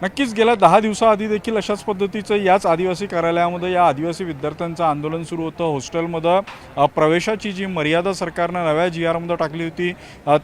नक्कीच गेल्या 10 दिवसाआधी देखील अशाच पद्धतीचं याच आदिवासी कार्यालयामध्ये या आदिवासी विद्यार्थ्यांचं आंदोलन सुरू होतं। हॉस्टेलमध्ये प्रवेशाची जी मर्यादा सरकारनं नव्या जी-आरमध्ये टाकली होती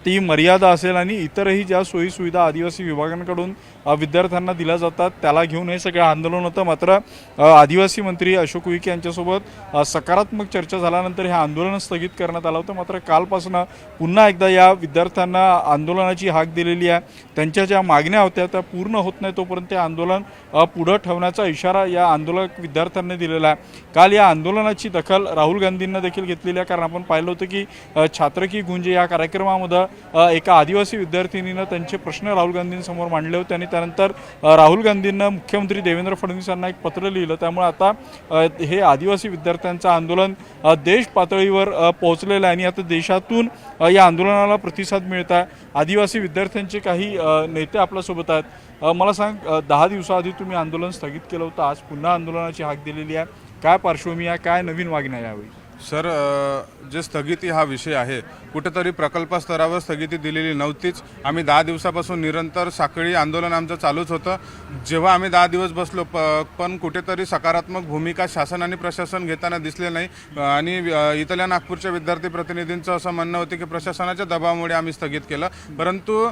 ती मर्यादा असेल आणि इतरही ज्या सोयीसुविधा आदिवासी विभागांकडून विद्यार्थ्यांना दिल्या जातात त्याला घेऊन हे सगळं आंदोलन होतं। मात्र आदिवासी मंत्री अशोक उईके यांच्यासोबत सकारात्मक चर्चा झाल्यानंतर हे आंदोलन स्थगित करण्यात आलं होतं। मात्र कालपासून पुन्हा एकदा या विद्यार्थ्यांना आंदोलनाची हाक दिलेली आहे। त्यांच्या ज्या मागण्या होत्या त्या पूर्ण होत नाही तोपर्यंत ते आंदोलन पुढे ठेवण्याचा इशारा या आंदोलक विद्यार्थ्यांनी दिलेला आहे। काल या आंदोलनाची दखल राहुल गांधींना देखील घेतलेली आहे, कारण आपण पाहिलं होतं की छात्र की गुंज या कार्यक्रमामध्ये एका आदिवासी विद्यार्थिनीनं त्यांचे प्रश्न राहुल गांधींसमोर मांडले होते आणि त्यानंतर राहुल गांधींना मुख्यमंत्री देवेंद्र फडणवीस यांना एक पत्र लिहिलं। त्यामुळे आता हे आदिवासी विद्यार्थ्यांचं आंदोलन देश पातळीवर पोहोचलेलं आहे आणि आता देशातून या आंदोलनाला प्रतिसाद मिळत आहे। आदिवासी विद्यार्थ्यांचे काही नेते आपल्यासोबत आहेत। मला सांग, 10 दिवसाआधी तुम्ही आंदोलन स्थगित केलं होतं, आज पुन्हा आंदोलनाची हाक दिलेली आहे, काय पार्श्वभूमी आहे, काय नवीन मागण्या यावेळी? सर, जे स्थगिती हा विषय आहे, कुठेतरी प्रकल्प स्तरावर स्थगिती दिलेली नव्हतीच। आम्ही 10 दिवसापासून निरंतर साखळी आंदोलन आमचं चालूच होतं। जेव्हा आम्ही 10 दिवस बसलो पण कुठेतरी सकारात्मक भूमिका शासन आणि प्रशासन घेताना दिसले नाही आणि इथल्या नागपूरच्या विद्यार्थी प्रतिनिधींचं असं म्हणणं होतं की प्रशासनाच्या दबावामुळे आम्ही स्थगित केलं। परंतु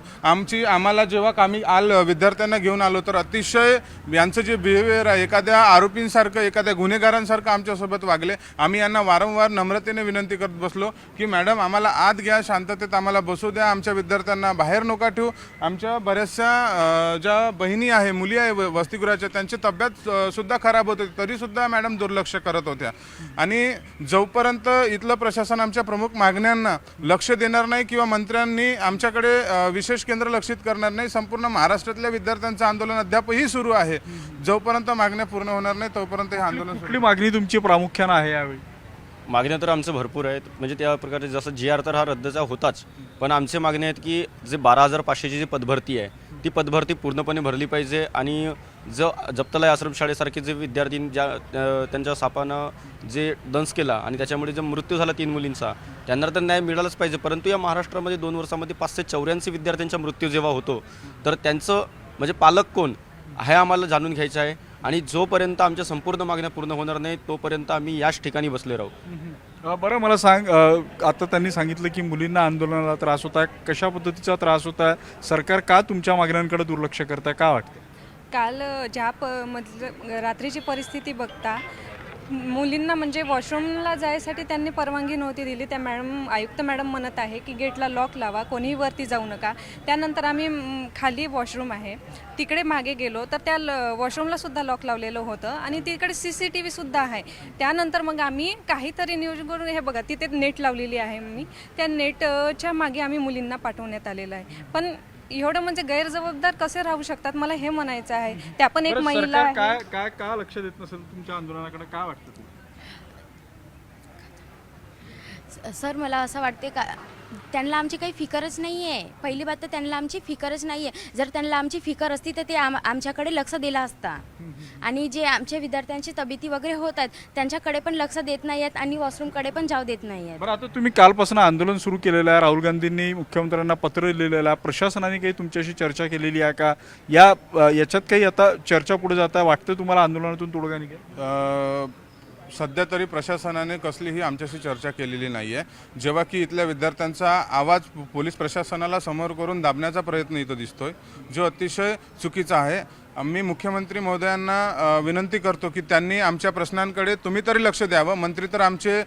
आम्हाला जेव्हा विद्यार्थ्यांना घेऊन आलो तर अतिशय यांचं जे बिहेवियर आहे एखाद्या आरोपींसारखं, एखाद्या गुन्हेगारांसारखं आमच्यासोबत वागले। आम्ही यांना वारंवार नम्रतेने विनंती करत बसलो की मॅडम आम्हाला आत घ्या, शांततेत आम्हाला बसू द्या, आमच्या विद्यार्थ्यांना बाहेर नका ठेवू। आमच्या बऱ्याचशा ज्या बहिणी आहे, मुली आहे वसतिगृहाच्या, त्यांची तब्येत सुद्धा खराब होते तरीसुद्धा मॅडम दुर्लक्ष करत होत्या। आणि जोपर्यंत इथलं प्रशासन आमच्या प्रमुख मागण्यांना लक्ष देणार नाही किंवा मंत्र्यांनी आमच्याकडे विशेष केंद्र लक्षित करणार नाही, संपूर्ण महाराष्ट्रातल्या विद्यार्थ्यांचं आंदोलन अद्यापही सुरू आहे। जोपर्यंत मागण्या पूर्ण होणार नाही तोपर्यंत हे आंदोलन कुठली मागणी तुमची प्रामुख्याने आहे यावेळी? मागण्या तर आमचं भरपूर आहेत, म्हणजे त्या प्रकारे जसं जी-आर तर हा रद्दचा होताच, पण आमचे मागणी आहेत की जे 12,500ची जी पदभरती आहे ती पदभरती पूर्णपणे भरली पाहिजे आणि जप्तलाई आश्रमशाळेसारखे जे विद्यार्थी त्यांच्या सापानं जे दंश केला आणि त्याच्यामुळे जो मृत्यू झाला 3 मुलींचा, त्यांना तर न्याय मिळालाच पाहिजे। परंतु या महाराष्ट्रामध्ये 2 वर्षामध्ये 584 विद्यार्थ्यांचा मृत्यू जेव्हा होतो तर त्यांचं म्हणजे पालक कोण हे आम्हाला जाणून घ्यायचं आहे आणि जोपर्यंत आमच्या संपूर्ण मागण्या पूर्ण होणार नाही तोपर्यंत आम्ही याच ठिकाणी बसले राहू। बरं, मला सांग, आता त्यांनी सांगितलं की मुलींना आंदोलनाला त्रास होता, कशा पद्धतीचा त्रास होता, सरकार का तुमच्या मागण्यांकडे दुर्लक्ष करतं, का वाटतं? काल रात्रीची परिस्थिती बघता मुलींना म्हणजे वॉशरूमला जायसाठी त्यांनी परवानगी नव्हती दिली। त्या आयुक्त मॅडम म्हणत आहे की गेटला लॉक लावा, कोणीही वरती जाऊ नका। त्यानंतर आम्ही खाली वॉशरूम आहे तिकडे मागे गेलो तर त्या वॉशरूमला सुद्धा लॉक लावलेलं होतं आणि तिकडे CCTV सुद्धा आहे। त्यानंतर मग आम्ही काहीतरी नियोजन करून, हे बघा तिथे नेट लावलेली आहे, मी त्या नेटच्या मागे आम्ही मुलींना पाठवण्यात आलेलं आहे। पण एवढं म्हणजे गैरजबाबदार कसे राहू शकतात मला हे म्हणायचं आहे। त्या पण एक महिला आहे। काय का लक्ष देत नसेल तुमच्या आंदोलनाकडे, काय वाटतं तुम्हाला? सर, मला असं वाटते का त्यांना आमची काही फिकरच नाही आहे। पहिली बात तर त्यांना आमची फिकरच नाही आहे। जर त्यांना आमची फिकर असती तर ते आमच्याकडे लक्ष दिला असता आणि जे आमच्या विद्यार्थ्यांची तब्येती वगैरे होत आहेत त्यांच्याकडे पण लक्ष देत नाही आहेत आणि वॉशरूमकडे पण जाऊ देत नाही आहेत। बरं, आता तुम्ही कालपासून आंदोलन सुरू केलेलं आहे, राहुल गांधींनी मुख्यमंत्र्यांना पत्र लिहिलेलं आहे, प्रशासनाने काही तुमच्याशी चर्चा केलेली आहे का? याच्यात काही आता चर्चा पुढे जात आहे, वाटतं तुम्हाला आंदोलनातून तोडगा निघेल? सध्या तरी प्रशासनाने कसलीही आमच्याशी चर्चा केलेली नाही आहे। जेव्हा की इथल्या विद्यार्थ्यांचा आवाज पोलीस प्रशासनाला समोर करून दाबण्याचा प्रयत्न इथं दिसतोय, जो अतिशय चुकीचा आहे। मी मुख्यमंत्री महोदयांना विनंती करतो की त्यांनी आमच्या प्रश्नांकडे तुम्ही तरी लक्ष द्यावं। मंत्री तर आमचे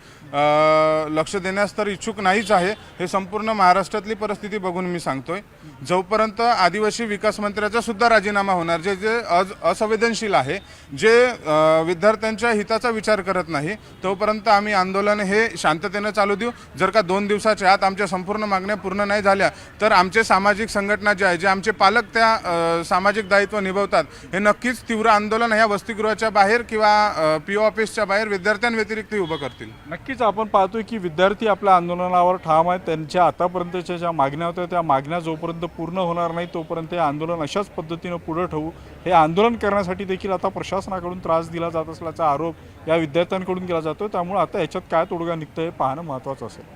लक्ष देण्यास तर इच्छुक नाहीच आहे। हे संपूर्ण महाराष्ट्रातली परिस्थिती बघून मी सांगतोय, जोपर्यंत आदिवासी विकास मंत्र्याचा सुद्धा राजीनामा होणार, जे असंवेदनशील आहे, जे विद्यार्थ्यांच्या हिताचा विचार करत नाही, तोपर्यंत आम्ही आंदोलन हे शांततेने चालू देऊ। जर का 2 दिवसाच्या आत आमच्या संपूर्ण मागण्या पूर्ण नाही झाल्या तर आमचे सामाजिक संघटना जे आहे, जे आमचे पालक त्या सामाजिक दायित्व निभावतात, हे नक्कीच तीव्र आंदोलन ह्या वसतिगृहाच्या बाहेर किंवा PO ऑफिसच्या बाहेर विद्यार्थ्यांव्यतिरिक्त उभं करतील। नक्कीच आपण पाहतोय की विद्यार्थी आपल्या आंदोलनावर ठाम आहेत। त्यांच्या आतापर्यंतच्या ज्या मागण्या होत्या त्या मागण्या जोपर्यंत पूर्ण होणार नाही तोपर्यंत हे आंदोलन अशाच पद्धतीनं पुढे ठेवू। हे आंदोलन करण्यासाठी देखील आता प्रशासनाकडून त्रास दिला जात असल्याचा आरोप या विद्यार्थ्यांकडून केला जातो। त्यामुळे आता याच्यात काय तोडगा निघतं हे पाहणं महत्त्वाचं असेल।